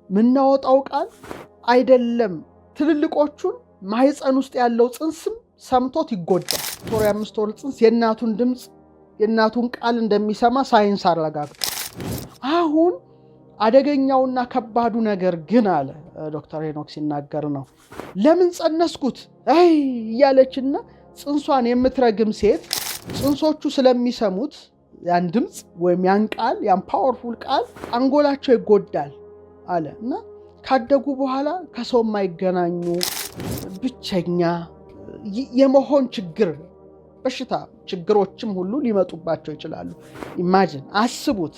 ምናወጣው ቃል አይደለም ትልልቆቹን ማህፀን ውስጥ ያለው ጽንስም ሰምቶት ይጎዳል። ቶር 5 ወር ጽንስ የእናቱን ድምጽ የእናቱን ቃል እንደሚሰማ ሳይንስ አረጋግጧል። አሁን አደገኛውና ከባዱ ነገር ግን አለ ዶክተር ሄኖክ ሲናገር ነው ለምን ጸነስኩት እያለችና ጽንሷን የምትረግም ሴት ጽንሶቹ ስለሚሰሙት ያን ድምጽ ወይም ያን ቃል ያን ፓወርፉል ቃል አንጎላቸው ይጎዳል አለ እና ካደጉ በኋላ ከሰው የማይገናኙ ብቸኛ የመሆን ችግር በሽታ ችግሮችም ሁሉ ሊመጡባቸው ይችላሉ። ኢማጂን አስቡት፣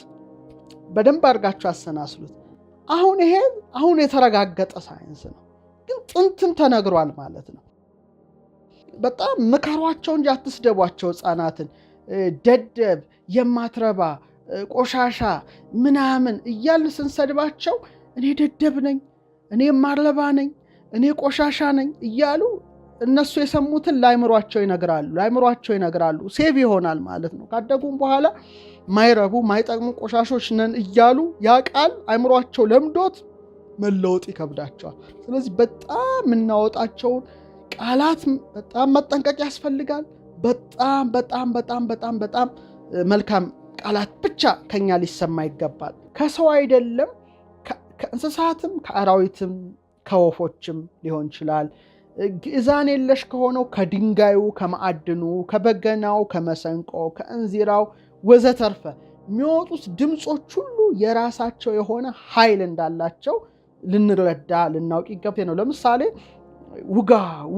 በደንብ አድርጋችሁ አሰናስሉት። አሁን የተረጋገጠ ሳይንስ ነው፣ ግን ጥንትም ተነግሯል ማለት ነው። በጣም ምከሯቸው እንጂ አትስደቧቸው ህፃናትን። ደደብ፣ የማትረባ፣ ቆሻሻ ምናምን እያልን ስንሰድባቸው እኔ ደደብ ነኝ፣ እኔ የማርለባ ነኝ፣ እኔ ቆሻሻ ነኝ እያሉ እነሱ የሰሙትን ላይምሯቸው ይነግራሉ። ሴቭ ይሆናል ማለት ነው። ካደጉም በኋላ ማይረቡ ማይጠቅሙ ቆሻሾች ነን እያሉ ያ ቃል አይምሯቸው ለምዶት መለወጥ ይከብዳቸዋል። ስለዚህ በጣም የምናወጣቸውን ቃላት በጣም መጠንቀቅ ያስፈልጋል። በጣም መልካም ቃላት ብቻ ከኛ ሊሰማ ይገባል። ከሰው አይደለም፣ ከእንስሳትም ከአራዊትም ከወፎችም ሊሆን ይችላል። ግዕዛን የለሽ ከሆነው ከድንጋዩ፣ ከማዕድኑ፣ ከበገናው፣ ከመሰንቆ፣ ከእንዚራው ወዘተርፈ የሚወጡት ድምጾች ሁሉ የራሳቸው የሆነ ኃይል እንዳላቸው ልንረዳ ልናውቅ ይገባል ነው። ለምሳሌ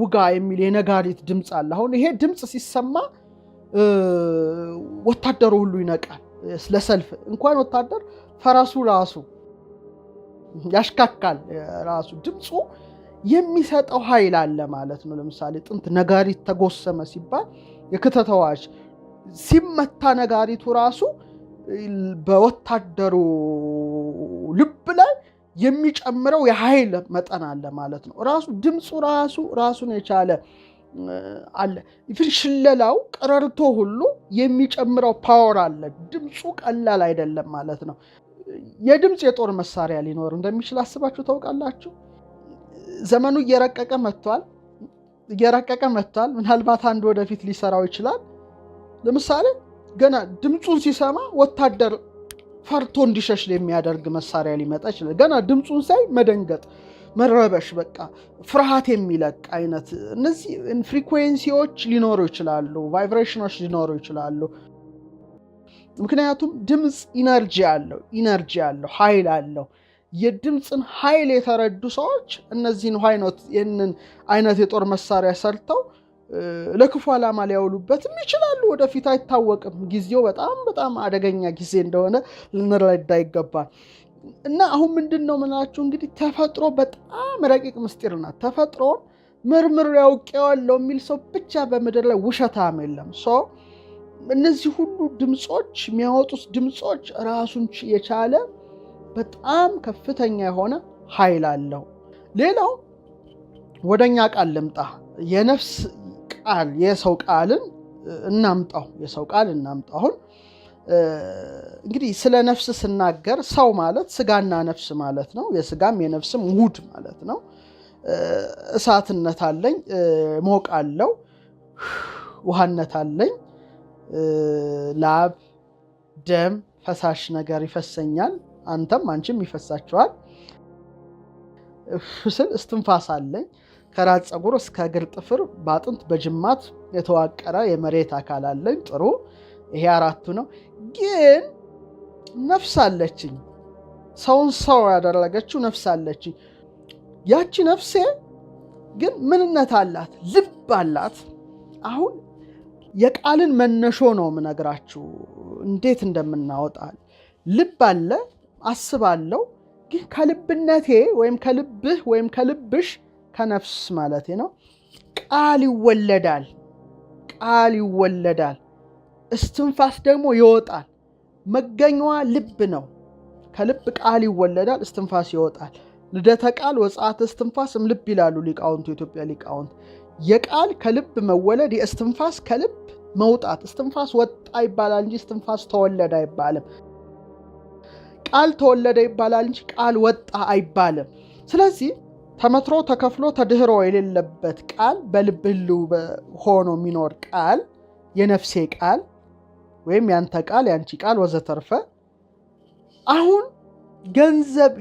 ውጋ የሚል የነጋሪት ድምጽ አለ። አሁን ይሄ ድምጽ ሲሰማ ወታደሩ ሁሉ ይነቃል። ስለሰልፍ እንኳን ወታደር ፈረሱ ራሱ ያሽካካል። ራሱ ድምጹ የሚሰጠው ኃይል አለ ማለት ነው። ለምሳሌ ጥንት ነጋሪት ተጎሰመ ሲባል የክተት አዋጅ ሲመታ ነጋሪቱ ራሱ በወታደሩ ልብ ላይ የሚጨምረው የኃይል መጠን አለ ማለት ነው። ራሱ ድምጹ ራሱን የቻለ አለ። ይፍን ሽለላው ቀረርቶ ሁሉ የሚጨምረው ፓወር አለ። ድምጹ ቀላል አይደለም ማለት ነው። የድምጽ የጦር መሳሪያ ሊኖር እንደሚችል አስባችሁ ታውቃላችሁ? ዘመኑ እየረቀቀ መጥቷል። ምናልባት አንድ ወደፊት ሊሰራው ይችላል። ለምሳሌ ገና ድምጹን ሲሰማ ወታደር ፈርቶ እንዲሸሽ የሚያደርግ መሳሪያ ሊመጣ ይችላል። ገና ድምጹን ሳይ መደንገጥ፣ መረበሽ፣ በቃ ፍርሃት የሚለቅ አይነት እነዚህ ፍሪኩዌንሲዎች ሊኖሩ ይችላሉ፣ ቫይብሬሽኖች ሊኖሩ ይችላሉ። ምክንያቱም ድምጽ ኢነርጂ አለው፣ ኃይል አለው። የድምጽን ኃይል የተረዱ ሰዎች እነዚህን አይነት የጦር መሳሪያ ሰርተው ለክፉ ዓላማ ሊያውሉበትም ይችላሉ። ወደፊት አይታወቅም። ጊዜው በጣም አደገኛ ጊዜ እንደሆነ ልንረዳ ይገባል። እና አሁን ምንድነው ምናችሁ እንግዲህ ተፈጥሮ በጣም ረቂቅ ምስጢር ናት። ተፈጥሮን ምርምር ያውቀዋለሁ የሚል ሰው ብቻ በምድር ላይ ውሸታም የለም። እነዚህ ሁሉ ድምጾች የሚያወጡት ድምጾች ራሱን የቻለ በጣም ከፍተኛ የሆነ ኃይል አለው። ሌላው ወደኛ ቃል ልምጣ። የነፍስ ቃል የሰው ቃልን እናምጣው። አሁን እንግዲህ ስለ ነፍስ ስናገር ሰው ማለት ስጋና ነፍስ ማለት ነው። የስጋም የነፍስም ውህድ ማለት ነው። እሳትነት አለኝ፣ ሞቅ አለው፣ ውሃነት አለኝ፣ ላብ፣ ደም፣ ፈሳሽ ነገር ይፈሰኛል፣ አንተም አንቺም ይፈሳቸዋል። ፍስል እስትንፋስ አለኝ፣ ከራስ ፀጉር እስከ እግር ጥፍር በአጥንት በጅማት የተዋቀረ የመሬት አካል አለኝ። ጥሩ፣ ይሄ አራቱ ነው። ግን ነፍስ አለችኝ። ሰውን ሰው ያደረገችው ነፍስ አለችኝ። ያቺ ነፍሴ ግን ምንነት አላት? ልብ አላት። አሁን የቃልን መነሾ ነው የምነግራችሁ እንዴት እንደምናወጣል። ልብ አለ፣ አስባለሁ። ግን ከልብነቴ ወይም ከልብህ ወይም ከልብሽ ከነፍስ ማለት ነው ቃል ይወለዳል። እስትንፋስ ደግሞ ይወጣል። መገኛዋ ልብ ነው። ከልብ ቃል ይወለዳል፣ እስትንፋስ ይወጣል። ልደተ ቃል ወጻአተ እስትንፋስም ልብ ይላሉ ሊቃውንቱ፣ የኢትዮጵያ ሊቃውንት። የቃል ከልብ መወለድ፣ የእስትንፋስ ከልብ መውጣት። እስትንፋስ ወጣ ይባላል እንጂ እስትንፋስ ተወለደ አይባልም። ቃል ተወለደ ይባላል እንጂ ቃል ወጣ አይባልም። ስለዚህ ተመትሮ ተከፍሎ ተድህሮ የሌለበት ቃል በልብ ህልው ሆኖ የሚኖር ቃል የነፍሴ ቃል ወይም ያንተ ቃል ያንቺ ቃል ወዘተርፈ አሁን ገንዘብ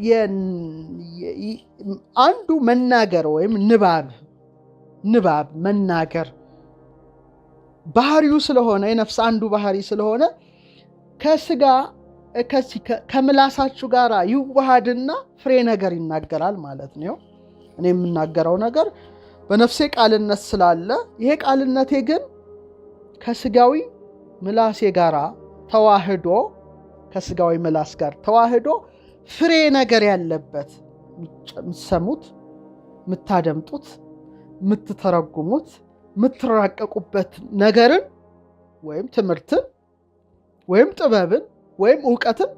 አንዱ መናገር ወይም ንባብ መናገር ባህሪው ስለሆነ የነፍስ አንዱ ባህሪ ስለሆነ ከስጋ ከምላሳችሁ ጋር ይዋሃድና ፍሬ ነገር ይናገራል ማለት ነው። እኔ የምናገረው ነገር በነፍሴ ቃልነት ስላለ ይሄ ቃልነቴ ግን ከስጋዊ ምላሴ ጋር ተዋህዶ ከስጋዊ ምላስ ጋር ተዋህዶ ፍሬ ነገር ያለበት የምትሰሙት፣ የምታደምጡት፣ የምትተረጉሙት፣ የምትራቀቁበት ነገርን ወይም ትምህርትን ወይም ጥበብን ወይም ዕውቀትን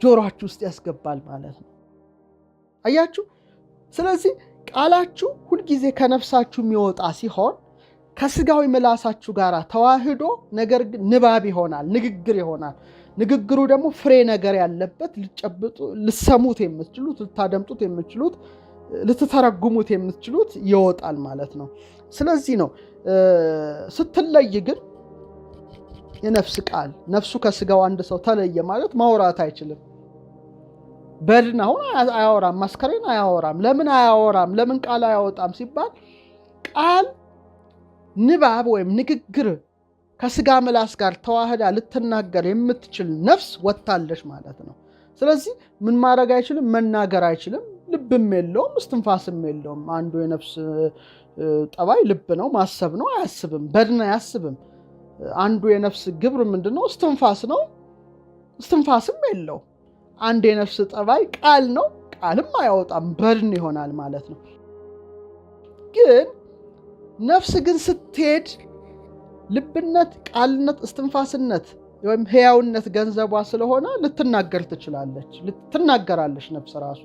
ጆሮአችሁ ውስጥ ያስገባል ማለት ነው። አያችሁ? ስለዚህ ቃላችሁ ሁልጊዜ ከነፍሳችሁ የሚወጣ ሲሆን ከስጋዊ ምላሳችሁ ጋር ተዋህዶ ነገር ግን ንባብ ይሆናል፣ ንግግር ይሆናል። ንግግሩ ደግሞ ፍሬ ነገር ያለበት ልትጨብጡ፣ ልትሰሙት የምትችሉት፣ ልታደምጡት የምትችሉት፣ ልትተረጉሙት የምትችሉት ይወጣል ማለት ነው። ስለዚህ ነው ስትለይ ግን የነፍስ ቃል ነፍሱ ከስጋው አንድ ሰው ተለየ ማለት ማውራት አይችልም። በድን አሁን አያወራም፣ ማስከሬን አያወራም። ለምን አያወራም? ለምን ቃል አያወጣም ሲባል ቃል ንባብ ወይም ንግግር ከስጋ ምላስ ጋር ተዋህዳ ልትናገር የምትችል ነፍስ ወጣለች ማለት ነው። ስለዚህ ምን ማድረግ አይችልም? መናገር አይችልም። ልብም የለውም፣ እስትንፋስም የለውም። አንዱ የነፍስ ጠባይ ልብ ነው፣ ማሰብ ነው። አያስብም፣ በድን አያስብም። አንዱ የነፍስ ግብር ምንድነው? እስትንፋስ ነው፣ እስትንፋስም የለው። አንድ የነፍስ ጠባይ ቃል ነው፣ ቃልም አያወጣም፣ በድን ይሆናል ማለት ነው። ግን ነፍስ ግን ስትሄድ ልብነት፣ ቃልነት፣ እስትንፋስነት ወይም ሕያውነት ገንዘቧ ስለሆነ ልትናገር ትችላለች፣ ትናገራለች። ነፍስ ራሱ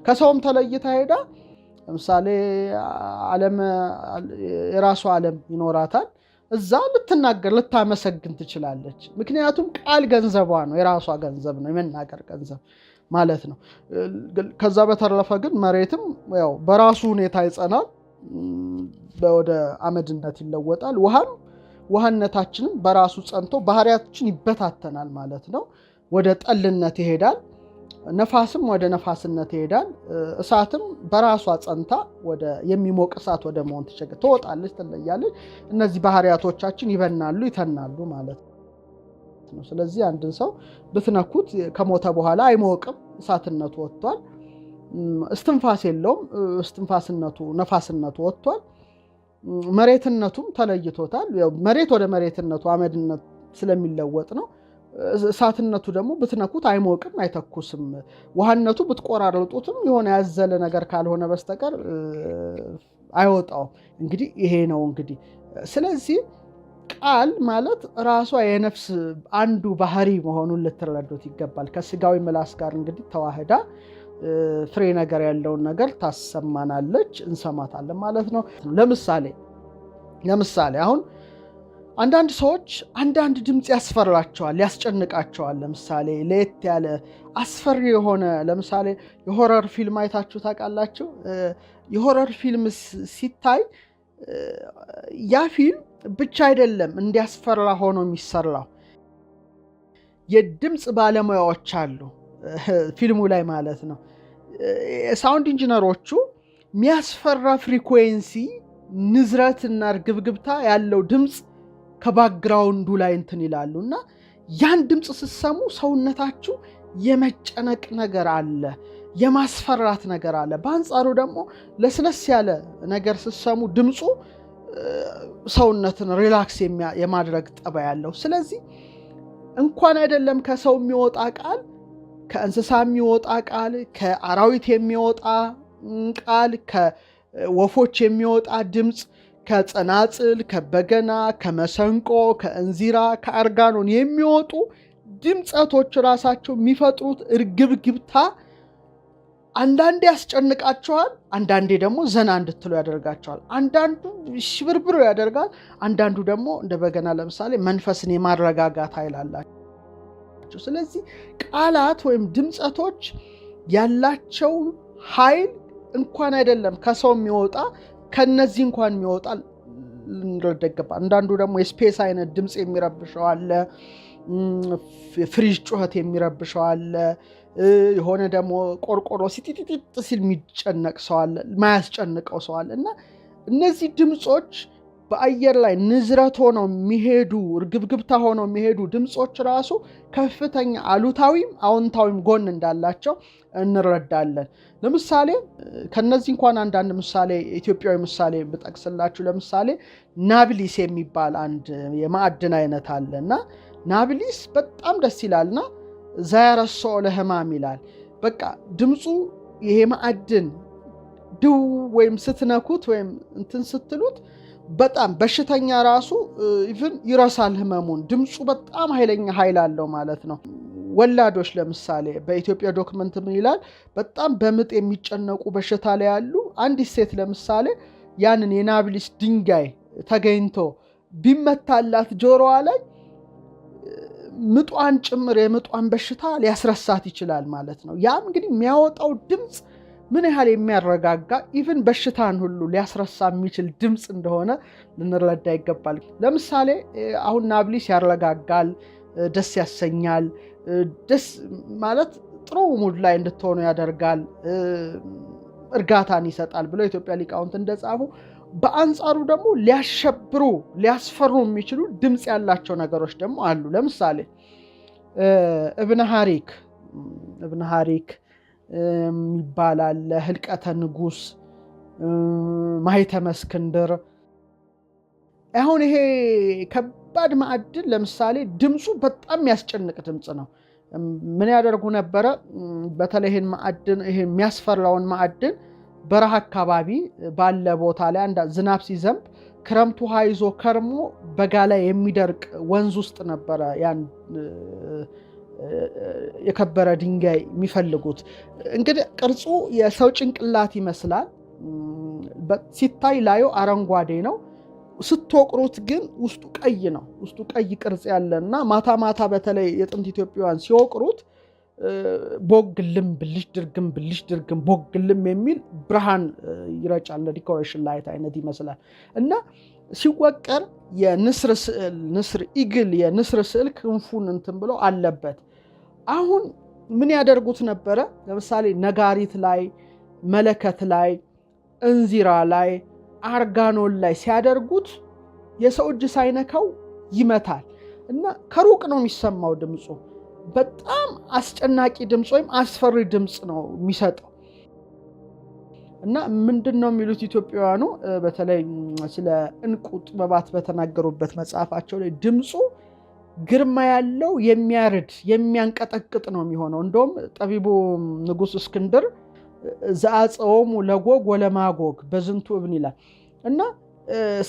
ከሰውም ተለይታ ሄዳ ለምሳሌ የራሷ ዓለም ይኖራታል። እዛ ልትናገር ልታመሰግን ትችላለች። ምክንያቱም ቃል ገንዘቧ ነው፣ የራሷ ገንዘብ ነው፣ የመናገር ገንዘብ ማለት ነው። ከዛ በተረፈ ግን መሬትም ያው በራሱ ሁኔታ ይጸናል፣ ወደ አመድነት ይለወጣል። ውሃነታችንም በራሱ ጸንቶ ባህሪያችን ይበታተናል ማለት ነው፣ ወደ ጠልነት ይሄዳል። ነፋስም ወደ ነፋስነት ይሄዳል። እሳትም በራሷ ጸንታ ወደ የሚሞቅ እሳት ወደ መሆን ትወጣለች፣ ትለያለች። እነዚህ ባህሪያቶቻችን ይበናሉ፣ ይተናሉ ማለት ነው። ስለዚህ አንድን ሰው ብትነኩት ከሞተ በኋላ አይሞቅም፣ እሳትነቱ ወጥቷል። እስትንፋስ የለውም፣ እስትንፋስነቱ ነፋስነቱ ወጥቷል። መሬትነቱም ተለይቶታል። መሬት ወደ መሬትነቱ አመድነት ስለሚለወጥ ነው። እሳትነቱ ደግሞ ብትነኩት አይሞቅም፣ አይተኩስም። ውሃነቱ ብትቆራርጡትም የሆነ ያዘለ ነገር ካልሆነ በስተቀር አይወጣውም። እንግዲህ ይሄ ነው እንግዲህ። ስለዚህ ቃል ማለት ራሷ የነፍስ አንዱ ባህሪ መሆኑን ልትረዱት ይገባል። ከስጋዊ ምላስ ጋር እንግዲህ ተዋህዳ ፍሬ ነገር ያለውን ነገር ታሰማናለች፣ እንሰማታለን ማለት ነው። ለምሳሌ አሁን አንዳንድ ሰዎች አንዳንድ ድምፅ ያስፈራቸዋል፣ ያስጨንቃቸዋል። ለምሳሌ ለየት ያለ አስፈሪ የሆነ ለምሳሌ የሆረር ፊልም አይታችሁ ታውቃላችሁ? የሆረር ፊልም ሲታይ ያ ፊልም ብቻ አይደለም እንዲያስፈራ ሆኖ የሚሰራው፣ የድምፅ ባለሙያዎች አሉ ፊልሙ ላይ ማለት ነው። ሳውንድ ኢንጂነሮቹ የሚያስፈራ ፍሪኩዌንሲ ንዝረትና እርግብግብታ ያለው ድምፅ ከባክግራውንዱ ላይ እንትን ይላሉ እና ያን ድምፅ ስትሰሙ ሰውነታችሁ የመጨነቅ ነገር አለ፣ የማስፈራት ነገር አለ። በአንጻሩ ደግሞ ለስለስ ያለ ነገር ስትሰሙ ድምፁ ሰውነትን ሪላክስ የማድረግ ጠባይ ያለው። ስለዚህ እንኳን አይደለም ከሰው የሚወጣ ቃል፣ ከእንስሳ የሚወጣ ቃል፣ ከአራዊት የሚወጣ ቃል፣ ከወፎች የሚወጣ ድምፅ፣ ከጸናጽል፣ ከበገና፣ ከመሰንቆ፣ ከእንዚራ፣ ከአርጋኖን የሚወጡ ድምፀቶች ራሳቸው የሚፈጥሩት እርግብግብታ አንዳንዴ ያስጨንቃቸዋል፣ አንዳንዴ ደግሞ ዘና እንድትሉ ያደርጋቸዋል። አንዳንዱ ሽብርብር ያደርጋል፣ አንዳንዱ ደግሞ እንደ በገና ለምሳሌ መንፈስን የማረጋጋት ኃይል አላቸው። አላቸው። ስለዚህ ቃላት ወይም ድምጸቶች ያላቸው ኃይል እንኳን አይደለም ከሰው የሚወጣ ከነዚህ እንኳን የሚወጣ ልንረዳገባ። አንዳንዱ ደግሞ የስፔስ አይነት ድምጽ የሚረብሸው አለ፣ ፍሪጅ ጩኸት የሚረብሸው አለ፣ የሆነ ደግሞ ቆርቆሮ ሲጢጢጥ ሲል የሚጨነቅ ሰው አለ፣ ማያስጨንቀው ሰው አለ። እና እነዚህ ድምጾች በአየር ላይ ንዝረት ሆነው የሚሄዱ እርግብግብታ ሆነው የሚሄዱ ድምጾች ራሱ ከፍተኛ አሉታዊም አዎንታዊም ጎን እንዳላቸው እንረዳለን። ለምሳሌ ከነዚህ እንኳን አንዳንድ ምሳሌ ኢትዮጵያዊ ምሳሌ ብጠቅስላችሁ፣ ለምሳሌ ናብሊስ የሚባል አንድ የማዕድን አይነት አለና ናብሊስ በጣም ደስ ይላልና ዛያረሶ ለህማም ይላል። በቃ ድምፁ ይሄ ማዕድን ድው ወይም ስትነኩት ወይም እንትን ስትሉት በጣም በሽተኛ ራሱ ኢቭን ይረሳል ህመሙን። ድምፁ በጣም ኃይለኛ ኃይል አለው ማለት ነው። ወላዶች ለምሳሌ በኢትዮጵያ ዶክመንት ምን ይላል? በጣም በምጥ የሚጨነቁ በሽታ ላይ ያሉ አንዲት ሴት ለምሳሌ ያንን የናብሊስ ድንጋይ ተገኝቶ ቢመታላት ጆሮዋ ላይ ምጧን ጭምር የምጧን በሽታ ሊያስረሳት ይችላል ማለት ነው። ያም እንግዲህ የሚያወጣው ድምፅ ምን ያህል የሚያረጋጋ ኢቭን በሽታን ሁሉ ሊያስረሳ የሚችል ድምፅ እንደሆነ ልንረዳ ይገባል። ለምሳሌ አሁን ናብሊስ ያረጋጋል፣ ደስ ያሰኛል፣ ደስ ማለት ጥሩ ሙድ ላይ እንድትሆኑ ያደርጋል፣ እርጋታን ይሰጣል ብለው ኢትዮጵያ ሊቃውንት እንደጻፉ፣ በአንጻሩ ደግሞ ሊያሸብሩ ሊያስፈሩ የሚችሉ ድምፅ ያላቸው ነገሮች ደግሞ አሉ። ለምሳሌ እብነ ሐሪክ ይባላል፣ ህልቀተ ንጉስ፣ ማኅተመ እስክንድር። አሁን ይሄ ከባድ ማዕድን ለምሳሌ ድምፁ በጣም የሚያስጨንቅ ድምፅ ነው። ምን ያደርጉ ነበረ? በተለይ ይሄን የሚያስፈራውን ማዕድን በረሃ አካባቢ ባለ ቦታ ላይ ዝናብ ሲዘንብ ክረምቱ ውሃ ይዞ ከርሞ በጋ ላይ የሚደርቅ ወንዝ ውስጥ ነበረ ያን የከበረ ድንጋይ የሚፈልጉት። እንግዲህ ቅርጹ የሰው ጭንቅላት ይመስላል። ሲታይ ላዩ አረንጓዴ ነው። ስትወቅሩት ግን ውስጡ ቀይ ነው። ውስጡ ቀይ ቅርጽ ያለና ማታ ማታ በተለይ የጥንት ኢትዮጵያውያን ሲወቅሩት ቦግልም ብልሽ ድርግም ቦግልም የሚል ብርሃን ይረጫል። ዲኮሬሽን ላይት አይነት ይመስላል እና ሲወቀር የንስር ኢግል የንስር ስዕል ክንፉን እንትን ብሎ አለበት። አሁን ምን ያደርጉት ነበረ? ለምሳሌ ነጋሪት ላይ፣ መለከት ላይ፣ እንዚራ ላይ፣ አርጋኖን ላይ ሲያደርጉት የሰው እጅ ሳይነካው ይመታል እና ከሩቅ ነው የሚሰማው ድምፁ። በጣም አስጨናቂ ድምፅ ወይም አስፈሪ ድምፅ ነው የሚሰጠው። እና ምንድነው የሚሉት ኢትዮጵያውያኑ በተለይ ስለ እንቁ ጥበባት በተናገሩበት መጽሐፋቸው ላይ ድምፁ ግርማ ያለው የሚያርድ የሚያንቀጠቅጥ ነው የሚሆነው። እንደውም ጠቢቡ ንጉስ እስክንድር ዘአጽኦሙ ለጎግ ወለማጎግ በዝንቱ እብን ይላል እና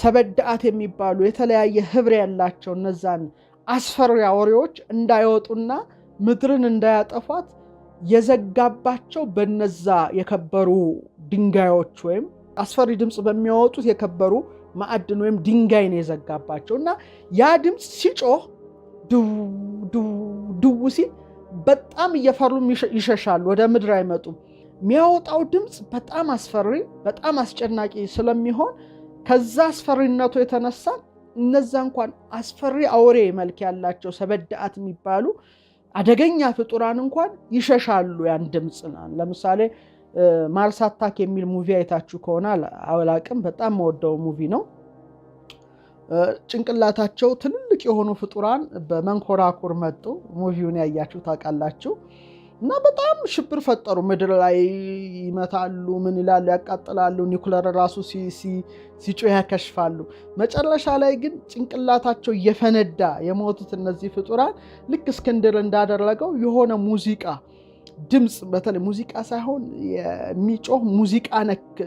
ሰበዳአት የሚባሉ የተለያየ ህብር ያላቸው እነዛን አስፈሪ አውሬዎች እንዳይወጡና ምድርን እንዳያጠፏት የዘጋባቸው በነዛ የከበሩ ድንጋዮች ወይም አስፈሪ ድምፅ በሚያወጡት የከበሩ ማዕድን ወይም ድንጋይ ነው የዘጋባቸው እና ያ ድምፅ ሲጮህ ድው ሲል በጣም እየፈሩ ይሸሻሉ፣ ወደ ምድር አይመጡም። የሚያወጣው ድምፅ በጣም አስፈሪ በጣም አስጨናቂ ስለሚሆን ከዛ አስፈሪነቱ የተነሳ እነዛ እንኳን አስፈሪ አውሬ መልክ ያላቸው ሰበዳአት የሚባሉ አደገኛ ፍጡራን እንኳን ይሸሻሉ ያን ድምፅ። ለምሳሌ ማርስ አታክ የሚል ሙቪ አይታችሁ ከሆነ አላቅም፣ በጣም መወደው ሙቪ ነው። ጭንቅላታቸው ትልልቅ የሆኑ ፍጡራን በመንኮራኩር መጡ። ሙቪውን ያያችሁ ታውቃላችሁ። እና በጣም ሽብር ፈጠሩ። ምድር ላይ ይመታሉ፣ ምን ይላሉ፣ ያቃጥላሉ፣ ኒውክለር ራሱ ሲጮህ ያከሽፋሉ። መጨረሻ ላይ ግን ጭንቅላታቸው እየፈነዳ የሞቱት እነዚህ ፍጡራን ልክ እስክንድር እንዳደረገው የሆነ ሙዚቃ ድምፅ፣ በተለይ ሙዚቃ ሳይሆን የሚጮህ ሙዚቃ ነክ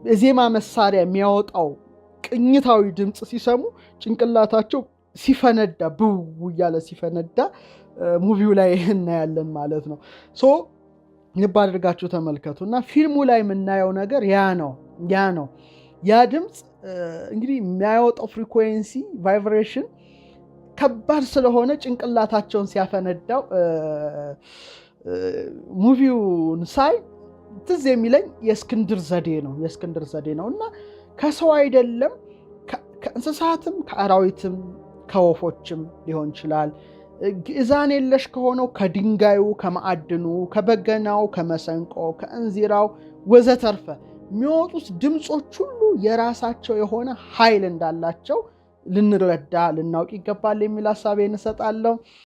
የዜማ መሳሪያ የሚያወጣው ቅኝታዊ ድምፅ ሲሰሙ ጭንቅላታቸው ሲፈነዳ ብው እያለ ሲፈነዳ ሙቪው ላይ እናያለን ማለት ነው። ልብ አድርጋችሁ ተመልከቱ እና ፊልሙ ላይ የምናየው ነገር ያ ነው። ያ ድምፅ እንግዲህ የሚያወጣው ፍሪኩዌንሲ ቫይብሬሽን ከባድ ስለሆነ ጭንቅላታቸውን ሲያፈነዳው ሙቪውን ሳይ ትዝ የሚለኝ የእስክንድር ዘዴ ነው እና ከሰው አይደለም ከእንስሳትም ከአራዊትም ከወፎችም ሊሆን ይችላል። ግዕዛን የለሽ ከሆነው ከድንጋዩ፣ ከማዕድኑ፣ ከበገናው፣ ከመሰንቆ፣ ከእንዚራው ወዘተርፈ የሚወጡት ድምፆች ሁሉ የራሳቸው የሆነ ኃይል እንዳላቸው ልንረዳ ልናውቅ ይገባል የሚል ሐሳቤን እሰጣለሁ።